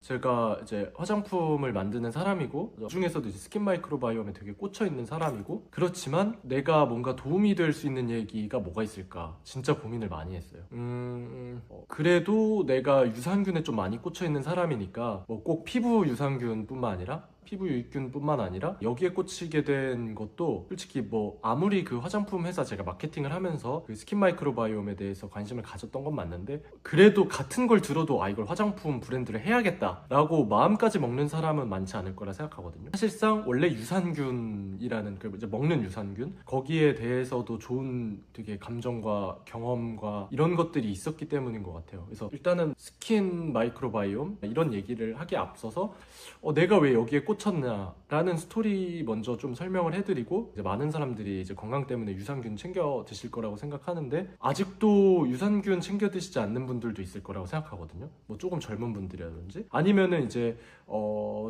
제가 이제 화장품을 만드는 사람이고 그중에서도 이제 스킨 마이크로바이옴에 되게 꽂혀 있는 사람이고 그렇지만 내가 뭔가 도움이 될 수 있는 얘기가 뭐가 있을까 진짜 고민을 많이 했어요. 그래도 내가 유산균에 좀 많이 꽂혀 있는 사람이니까 뭐 꼭 피부 유산균뿐만 아니라 피부 유익균뿐만 아니라 여기에 꽂히게 된 것도 솔직히 뭐 아무리 그 화장품 회사 제가 마케팅을 하면서 그 스킨 마이크로바이옴에 대해서 관심을 가졌던 건 맞는데 그래도 같은 걸 들어도 아 이걸 화장품 브랜드를 해야겠다 라고 마음까지 먹는 사람은 많지 않을 거라 생각하거든요. 사실상 원래 유산균이라는 그 이제 먹는 유산균 거기에 대해서도 좋은 되게 감정과 경험과 이런 것들이 있었기 때문인 것 같아요. 그래서 일단은 스킨 마이크로바이옴 이런 얘기를 하기에 앞서서 내가 왜 여기에 꽂혔냐라는 스토리 먼저 좀 설명을 해드리고 이제 많은 사람들이 이제 건강 때문에 유산균 챙겨 드실 거라고 생각하는데 아직도 유산균 챙겨 드시지 않는 분들도 있을 거라고 생각하거든요. 뭐 조금 젊은 분들이라든지 아니면은 이제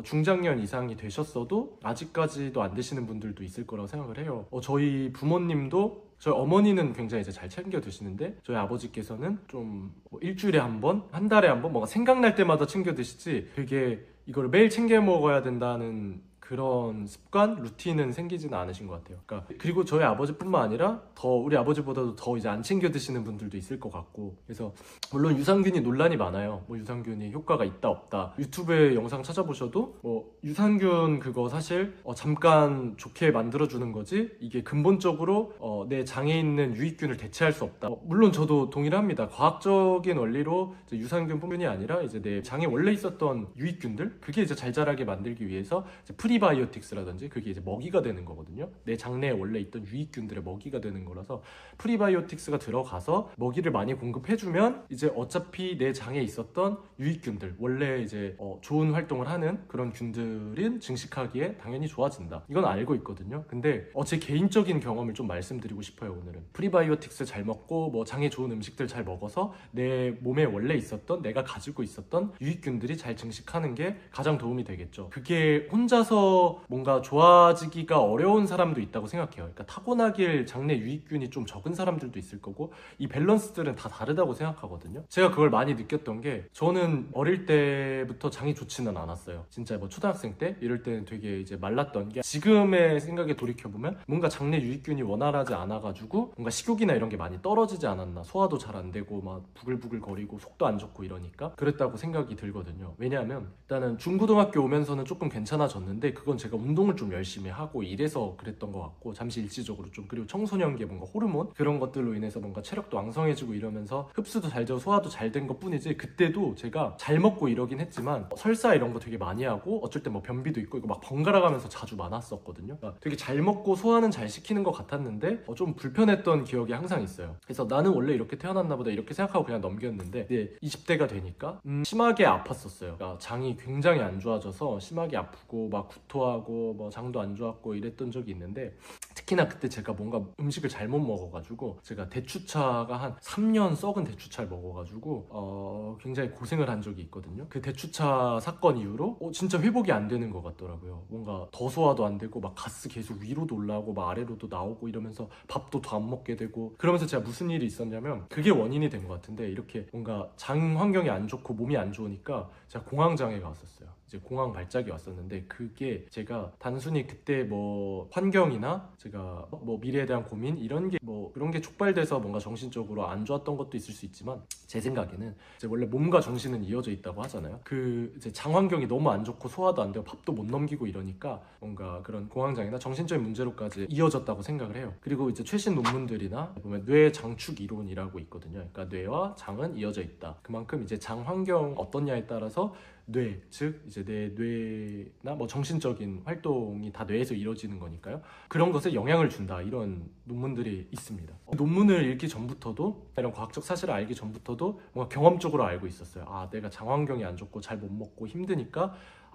중장년 이상이 되셨어도 아직까지도 안 드시는 분들도 있을 거라고 생각을 해요. 저희 부모님도 저희 어머니는 굉장히 이제 잘 챙겨 드시는데 저희 아버지께서는 좀뭐 일주일에 한 번, 한 달에 한 번 뭔가 생각날 때마다 챙겨 드시지 되게 이걸 매일 챙겨 먹어야 된다는 그런 습관, 루틴은 생기지는 않으신 것 같아요. 그러니까 그리고 저희 아버지뿐만 아니라 더 우리 아버지보다도 더 이제 안 챙겨 드시는 분들도 있을 것 같고 그래서 물론 유산균이 논란이 많아요. 뭐 유산균이 효과가 있다 없다 유튜브에 영상 찾아보셔도 뭐 유산균 그거 사실 잠깐 좋게 만들어주는 거지 이게 근본적으로 내 장에 있는 유익균을 대체할 수 없다. 물론 저도 동의를 합니다. 과학적인 원리로 이제 유산균뿐만이 아니라 이제 내 장에 원래 있었던 유익균들 그게 이제 잘 자라게 만들기 위해서 이제 프리바이오틱스라든지 그게 이제 먹이가 되는 거거든요. 내 장내에 원래 있던 유익균들의 먹이가 되는 거라서 프리바이오틱스가 들어가서 먹이를 많이 공급해주면 이제 어차피 내 장에 있었던 유익균들 원래 이제 좋은 활동을 하는 그런 균들은 증식하기에 당연히 좋아진다. 이건 알고 있거든요. 근데 제 개인적인 경험을 좀 말씀드리고 싶어요. 오늘은 프리바이오틱스 잘 먹고 뭐 장에 좋은 음식들 잘 먹어서 내 몸에 원래 있었던 내가 가지고 있었던 유익균들이 잘 증식하는 게 가장 도움이 되겠죠. 그게 혼자서 뭔가 좋아지기가 어려운 사람도 있다고 생각해요. 그러니까 타고나길 장내 유익균이 좀 적은 사람들도 있을 거고 이 밸런스들은 다 다르다고 생각하거든요. 제가 그걸 많이 느꼈던 게 저는 어릴 때부터 장이 좋지는 않았어요. 진짜 뭐 초등학생 때 이럴 때는 되게 이제 말랐던 게 지금의 생각에 돌이켜보면 뭔가 장내 유익균이 원활하지 않아가지고 뭔가 식욕이나 이런 게 많이 떨어지지 않았나 소화도 잘 안 되고 막 부글부글 거리고 속도 안 좋고 이러니까 그랬다고 생각이 들거든요. 왜냐하면 일단은 중고등학교 오면서는 조금 괜찮아졌는데 그건 제가 운동을 좀 열심히 하고 이래서 그랬던 것 같고 잠시 일시적으로 좀 그리고 청소년기에 뭔가 호르몬 그런 것들로 인해서 뭔가 체력도 왕성해지고 이러면서 흡수도 잘 되고 소화도 잘 된 것 뿐이지 그때도 제가 잘 먹고 이러긴 했지만 설사 이런 거 되게 많이 하고 어쩔 때 뭐 변비도 있고 이거 막 번갈아 가면서 자주 많았었거든요. 그러니까 되게 잘 먹고 소화는 잘 시키는 것 같았는데 좀 불편했던 기억이 항상 있어요. 그래서 나는 원래 이렇게 태어났나 보다 이렇게 생각하고 그냥 넘겼는데 이제 20대가 되니까 심하게 아팠었어요. 그러니까 장이 굉장히 안 좋아져서 심하게 아프고 막 구토하고 뭐 장도 안 좋았고 이랬던 적이 있는데 특히나 그때 제가 뭔가 음식을 잘못 먹어가지고 제가 대추차가 한 3년 썩은 대추차를 먹어가지고 굉장히 고생을 한 적이 있거든요. 그 대추차 사건 이후로 진짜 회복이 안 되는 것 같더라고요. 뭔가 더 소화도 안 되고 막 가스 계속 위로도 올라오고 막 아래로도 나오고 이러면서 밥도 더 안 먹게 되고 그러면서 제가 무슨 일이 있었냐면 그게 원인이 된 것 같은데 이렇게 뭔가 장 환경이 안 좋고 몸이 안 좋으니까 제가 공황장애가 왔었어요. 이제 공황 발작이 왔었는데 그게 제가 단순히 그때 뭐 환경이나 제가 뭐 미래에 대한 고민 이런 게 뭐 그런 게 촉발돼서 뭔가 정신적으로 안 좋았던 것도 있을 수 있지만 제 생각에는 이제 원래 몸과 정신은 이어져 있다고 하잖아요. 그 이제 장 환경이 너무 안 좋고 소화도 안 되고 밥도 못 넘기고 이러니까 뭔가 그런 공황장애나 정신적인 문제로까지 이어졌다고 생각을 해요. 그리고 이제 최신 논문들이나 보면 뇌 장축 이론이라고 있거든요. 그러니까 뇌와 장은 이어져 있다. 그만큼 이제 장 환경 어떻냐에 따라서 뇌, 즉 이제 내 뇌나 뭐 정신적인 활동이 다 뇌에서 이루어지는 거니까요. 그런 것에 영향을 준다 이런 논문들이 있습니다. 논문을 읽기 전부터도 이런 과학적 사실을 알기 전부터도 뭔가 경험적으로 알고 있었어요. 아, 내가 장 환경이 안 좋고 잘 못 먹고 힘드니까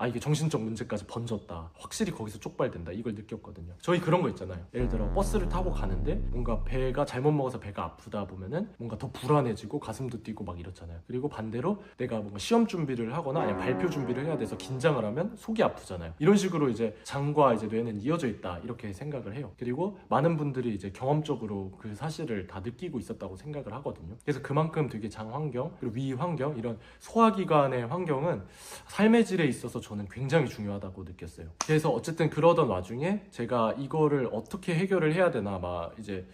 이게 정신적 문제까지 번졌다. 확실히 거기서 촉발된다. 이걸 느꼈거든요. 저희 그런 거 있잖아요. 예를 들어 버스를 타고 가는데 뭔가 배가 잘못 먹어서 배가 아프다 보면은 뭔가 더 불안해지고 가슴도 뛰고 막 이렇잖아요. 그리고 반대로 내가 뭔가 시험 준비를 하거나 아니면 발표 준비를 해야 돼서 긴장을 하면 속이 아프잖아요. 이런 이런 식으로 이제 장과 이제 뇌는 이어져 있다 이렇게 생각을 해요. 그리고 많은 분들이 이제 경험적으로 그 사실을 다 느끼고 있었다고 생각을 하거든요. 그래서 그만큼 되게 장 환경 그리고 위 환경 이런 소화기관의 환경은 삶의 질에 있어서 저는 굉장히 중요하다고 느꼈어요. 그래서 어쨌든 그러던 와중에 제가 이거를 어떻게 해결을 해야 되나 막 이제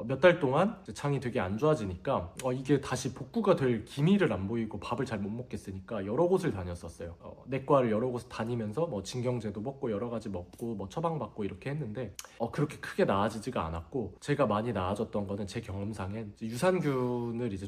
몇 달 동안 장이 되게 안 좋아지니까 이게 다시 복구가 될 기미를 안 보이고 밥을 잘 못 먹겠으니까 여러 곳을 다녔었어요. 내과를 여러 곳 다니면서 뭐 진경제도 먹고 여러 가지 먹고 뭐 처방받고 이렇게 했는데 그렇게 크게 나아지지가 않았고, 제가 많이 나아졌던 거는 제 경험상엔 이제 유산균을 이제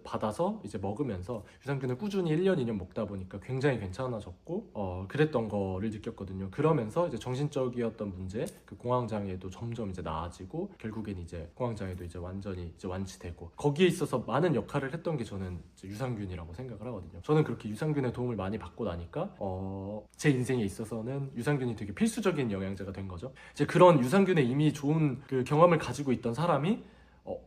받아서 이제 먹으면서 유산균을 꾸준히 1년 2년 먹다 보니까 굉장히 괜찮아졌고 그랬던 거를 느꼈거든요. 그러면서 이제 정신적이었던 문제, 그 공황장애도 점점 이제 나아지고 결국엔 이제 공황장애도 이제 완전히 이제 완치되고, 거기에 있어서 많은 역할을 했던 게 저는 이제 유산균이라고 생각을 하거든요. 저는 그렇게 유산균의 도움을 많이 받고 나니까 제 인생에 있어서는 유산균이 되게 필수적인 영양제가 된 거죠. 이제 그런 유산균에 이미 좋은 그 경험을 가지고 있던 사람이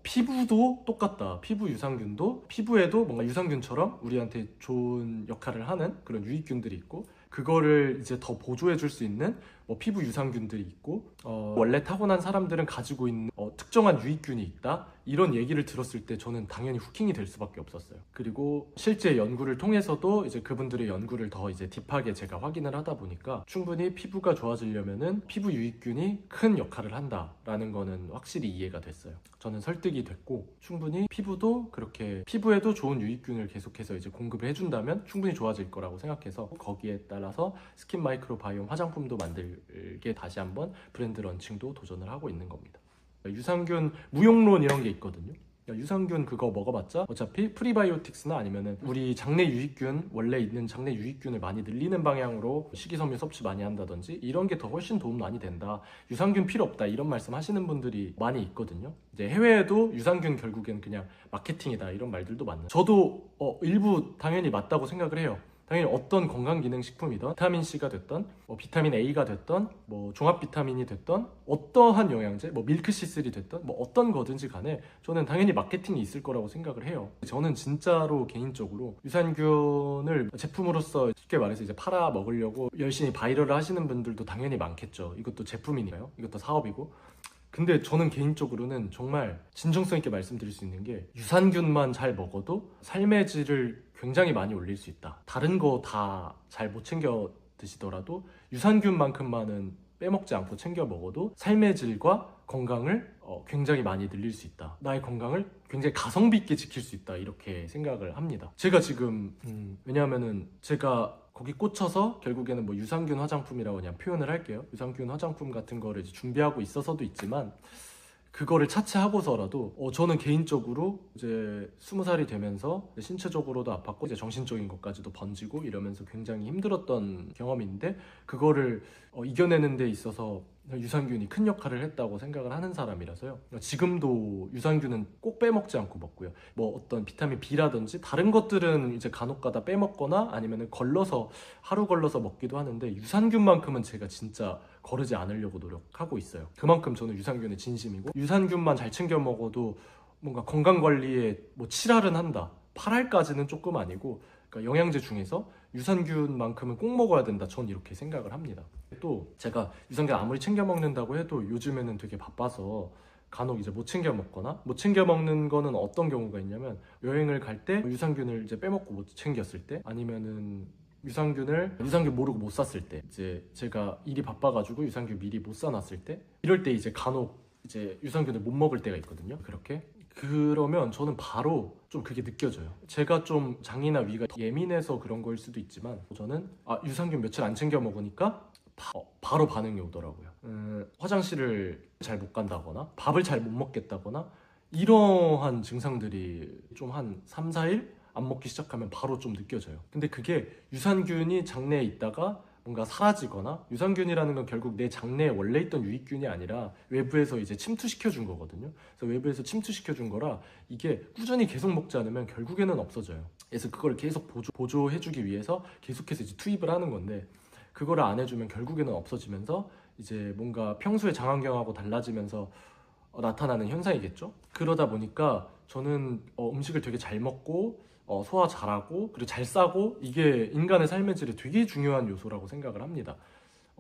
피부도 똑같다. 피부 유산균도 피부에도 뭔가 유산균처럼 우리한테 좋은 역할을 하는 그런 유익균들이 있고, 그거를 이제 더 보조해 줄 수 있는 피부 유산균들이 있고, 원래 타고난 사람들은 가지고 있는 특정한 유익균이 있다, 이런 얘기를 들었을 때 저는 당연히 후킹이 될 수밖에 없었어요. 그리고 실제 연구를 통해서도 이제 그분들의 연구를 더 이제 딥하게 제가 확인을 하다 보니까 충분히 피부가 좋아지려면은 피부 유익균이 큰 역할을 한다라는 거는 확실히 이해가 됐어요. 저는 설득이 됐고, 충분히 피부도 그렇게 피부에도 좋은 유익균을 계속해서 이제 공급을 해준다면 충분히 좋아질 거라고 생각해서 거기에 따라서 스킨 마이크로바이옴 화장품도 만들게 다시 한번 브랜드 런칭도 도전을 하고 있는 겁니다. 유산균 무용론 이런 게 있거든요. 유산균 그거 먹어봤자 어차피 프리바이오틱스나 아니면은 우리 장내 유익균, 원래 있는 장내 유익균을 많이 늘리는 방향으로 식이섬유 섭취 많이 한다든지 이런 게 더 훨씬 도움 많이 된다, 유산균 필요 없다, 이런 말씀 하시는 분들이 많이 있거든요. 이제 해외에도 유산균 결국엔 그냥 마케팅이다 이런 말들도 많아요. 저도 일부 당연히 맞다고 생각을 해요. 당연히 어떤 건강기능식품이든 비타민C가 됐던 비타민 A가 됐던 종합 비타민이 됐던 어떠한 영양제, 밀크C3 됐던 어떤 거든지 간에 저는 당연히 마케팅이 있을 거라고 생각을 해요. 저는 진짜로 개인적으로 유산균을 제품으로서 쉽게 말해서 이제 팔아 먹으려고 열심히 바이럴을 하시는 분들도 당연히 많겠죠. 이것도 제품이니까요. 이것도 사업이고. 근데 저는 개인적으로는 정말 진정성 있게 말씀드릴 수 있는 게, 유산균만 잘 먹어도 삶의 질을 굉장히 많이 올릴 수 있다. 다른 거 다 잘 못 챙겨 드시더라도 유산균만큼만은 빼먹지 않고 챙겨 먹어도 삶의 질과 건강을 굉장히 많이 늘릴 수 있다. 나의 건강을 굉장히 가성비 있게 지킬 수 있다. 이렇게 생각을 합니다. 제가 지금 왜냐하면은 제가 거기 꽂혀서 결국에는 유산균 화장품이라고 그냥 표현을 할게요. 유산균 화장품 같은 거를 이제 준비하고 있어서도 있지만, 그거를 차치하고서라도 저는 개인적으로 이제 20살이 되면서 신체적으로도 아팠고 이제 정신적인 것까지도 번지고 이러면서 굉장히 힘들었던 경험인데, 그거를 이겨내는 데 있어서 유산균이 큰 역할을 했다고 생각을 하는 사람이라서요. 지금도 유산균은 꼭 빼먹지 않고 먹고요. 어떤 비타민 B라든지 다른 것들은 이제 간혹가다 빼먹거나 아니면 하루 걸러서 먹기도 하는데, 유산균만큼은 제가 진짜 거르지 않으려고 노력하고 있어요. 그만큼 저는 유산균에 진심이고, 유산균만 잘 챙겨 먹어도 뭔가 건강관리에 7할은 한다, 8할까지는 조금 아니고, 그러니까 영양제 중에서 유산균만큼은 꼭 먹어야 된다, 전 이렇게 생각을 합니다. 또 제가 유산균 아무리 챙겨 먹는다고 해도 요즘에는 되게 바빠서 간혹 이제 못 챙겨 먹거나, 못 챙겨 먹는 거는 어떤 경우가 있냐면, 여행을 갈 때 유산균을 이제 빼먹고 못 챙겼을 때, 아니면은 유산균 모르고 못 샀을 때, 이제 제가 일이 바빠가지고 유산균 미리 못 사놨을 때, 이럴 때 이제 간혹 이제 유산균을 못 먹을 때가 있거든요. 그러면 저는 바로 좀 그게 느껴져요. 제가 좀 장이나 위가 예민해서 그런 거일 수도 있지만, 저는 유산균 며칠 안 챙겨 먹으니까 바로 반응이 오더라고요. 화장실을 잘 못 간다거나 밥을 잘 못 먹겠다거나 이러한 증상들이 좀 한 3, 4일 안 먹기 시작하면 바로 좀 느껴져요. 근데 그게 유산균이 장내에 있다가 뭔가 사라지거나, 유산균이라는 건 결국 내 장내에 원래 있던 유익균이 아니라 외부에서 이제 침투시켜준 거거든요. 그래서 외부에서 침투시켜준 거라 이게 꾸준히 계속 먹지 않으면 결국에는 없어져요. 그래서 그걸 계속 보조해주기 위해서 계속해서 이제 투입을 하는 건데, 그거를 안 해주면 결국에는 없어지면서 이제 뭔가 평소의 장환경하고 달라지면서 나타나는 현상이겠죠. 그러다 보니까 저는 음식을 되게 잘 먹고 소화 잘하고 그리고 잘 싸고, 이게 인간의 삶의 질에 되게 중요한 요소라고 생각을 합니다.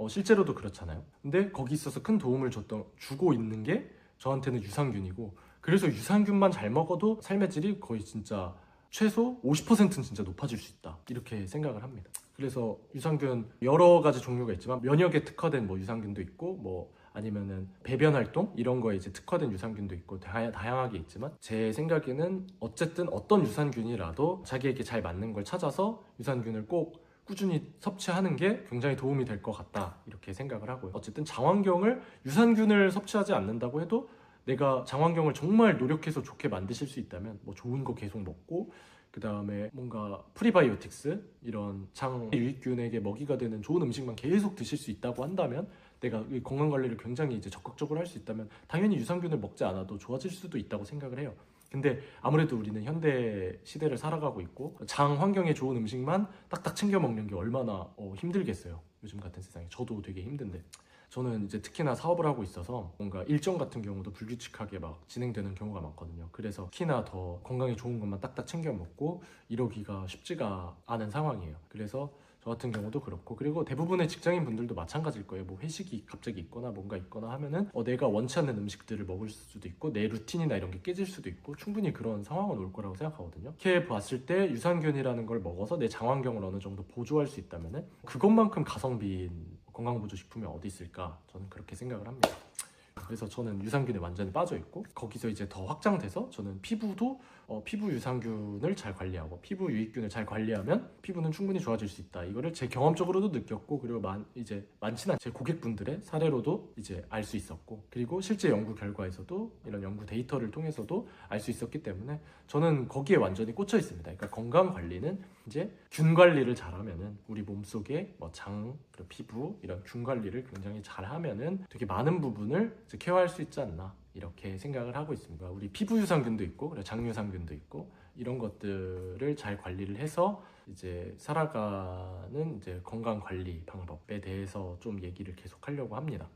실제로도 그렇잖아요. 근데 거기 있어서 큰 도움을 주고 있는 게 저한테는 유산균이고, 그래서 유산균만 잘 먹어도 삶의 질이 거의 진짜 최소 50%는 진짜 높아질 수 있다, 이렇게 생각을 합니다. 그래서 유산균 여러 가지 종류가 있지만 면역에 특화된 뭐 유산균도 있고, 뭐 아니면은 배변 활동 이런 거에 이제 특화된 유산균도 있고 다양하게 있지만, 제 생각에는 어쨌든 어떤 유산균이라도 자기에게 잘 맞는 걸 찾아서 유산균을 꼭 꾸준히 섭취하는 게 굉장히 도움이 될 것 같다, 이렇게 생각을 하고요. 어쨌든 장환경을 유산균을 섭취하지 않는다고 해도 내가 장환경을 정말 노력해서 좋게 만드실 수 있다면 뭐 좋은 거 계속 먹고, 그 다음에 뭔가 프리바이오틱스 이런 장 유익균에게 먹이가 되는 좋은 음식만 계속 드실 수 있다고 한다면, 내가 이 건강관리를 굉장히 이제 적극적으로 할 수 있다면 당연히 유산균을 먹지 않아도 좋아질 수도 있다고 생각을 해요. 근데 아무래도 우리는 현대 시대를 살아가고 있고 장 환경에 좋은 음식만 딱딱 챙겨 먹는 게 얼마나 힘들겠어요. 요즘 같은 세상에 저도 되게 힘든데, 저는 이제 특히나 사업을 하고 있어서 뭔가 일정 같은 경우도 불규칙하게 막 진행되는 경우가 많거든요. 그래서 특히나 더 건강에 좋은 것만 딱딱 챙겨 먹고 이러기가 쉽지가 않은 상황이에요. 그래서 저 같은 경우도 그렇고, 그리고 대부분의 직장인 분들도 마찬가지일 거예요. 뭐 회식이 갑자기 있거나 뭔가 있거나 하면은 내가 원치 않는 음식들을 먹을 수도 있고 내 루틴이나 이런 게 깨질 수도 있고, 충분히 그런 상황은 올 거라고 생각하거든요. 이렇게 봤을 때 유산균이라는 걸 먹어서 내 장환경을 어느 정도 보조할 수 있다면은 그것만큼 가성비인 건강보조식품이 어디 있을까, 저는 그렇게 생각을 합니다. 그래서 저는 유산균에 완전히 빠져 있고, 거기서 이제 더 확장돼서 저는 피부도 피부 유산균을 잘 관리하고 피부 유익균을 잘 관리하면 피부는 충분히 좋아질 수 있다, 이거를 제 경험적으로도 느꼈고, 그리고 이제 많지는 제 고객분들의 사례로도 이제 알 수 있었고, 그리고 실제 연구 결과에서도 이런 연구 데이터를 통해서도 알 수 있었기 때문에 저는 거기에 완전히 꽂혀 있습니다. 그러니까 건강 관리는 이제 균 관리를 잘하면은 우리 몸속에 뭐 장, 그리고 피부 이런 균 관리를 굉장히 잘하면은 되게 많은 부분을 이제 케어할 수 있지 않나, 이렇게 생각을 하고 있습니다. 우리 피부 유산균도 있고 그리고 장 유산균도 있고, 이런 것들을 잘 관리를 해서 이제 살아가는 이제 건강 관리 방법에 대해서 좀 얘기를 계속 하려고 합니다.